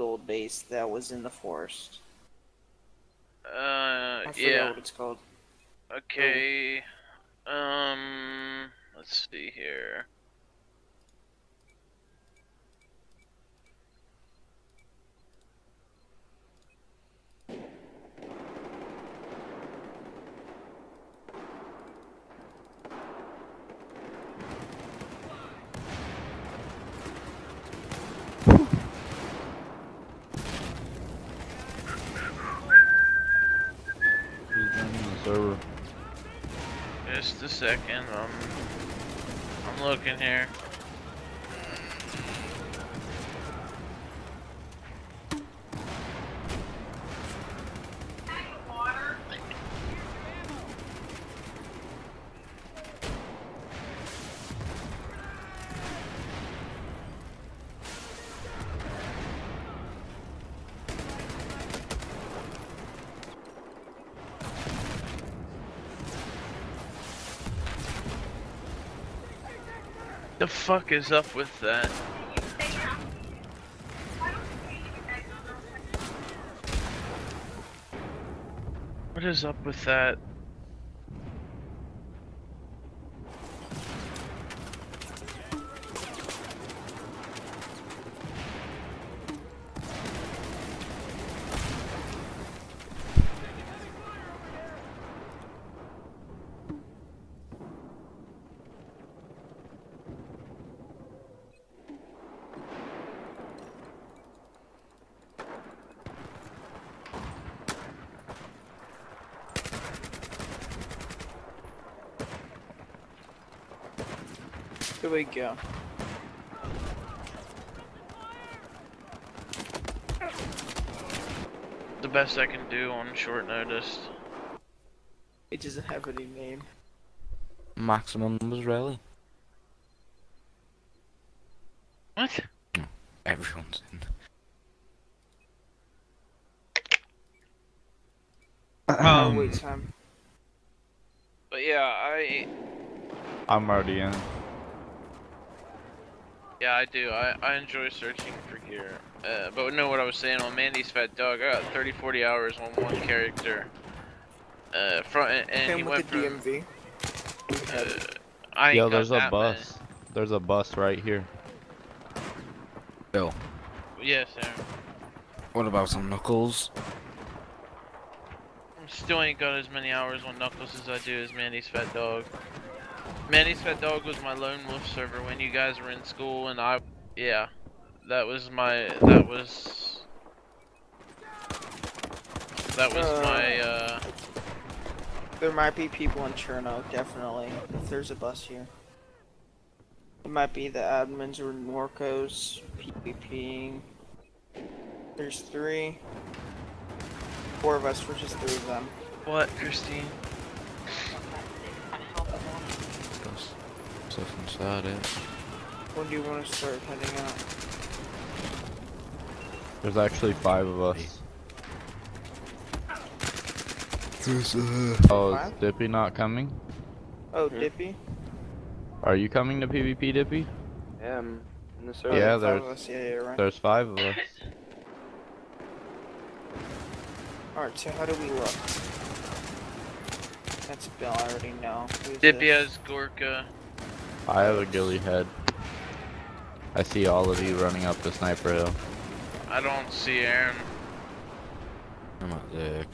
old base that was in the forest. I forgot yeah. what it's called. Okay. Let's see here. Who's joining the server? Just a second. I'm looking here. The fuck is up with that? What is up with that? Here we go. The best I can do on short notice. It doesn't have any name. Maximum numbers, really? What? Everyone's in. Wait time. But yeah, I'm already in. yeah, I do. I enjoy searching for gear. But know what I was saying on Mandy's Fat Dog? I got 30-40 hours on one character. And Him he with went the from. DMV. I ain't Yo, got there's a that bus. There's a bus right here. Bill, many. Yes, sir. what about some Knuckles? Still ain't got as many hours on Knuckles as I do as Mandy's Fat Dog. Mandy's Fat Dog was my lone wolf server when you guys were in school, and yeah, that was my, There might be people in Cherno, definitely, if there's a bus here. It might be the admins or Norcos, PvPing. There's 3. 4 of us versus 3 of them. What, Christine? There's stuff inside it. When do you want to start heading out? There's actually 5 of us. Oh, is 5? Dippy not coming? Oh, Dippy? Are you coming to PvP, Dippy? In the Oh, server. Yeah, 5 there's of us. Yeah, right. there's 5 of us. Alright, so how do we look? That's Bill, I already know. Who's Dippy this? has Gorka. I have a ghillie head. I see all of you running up the sniper hill. I don't see Aaron. I'm at the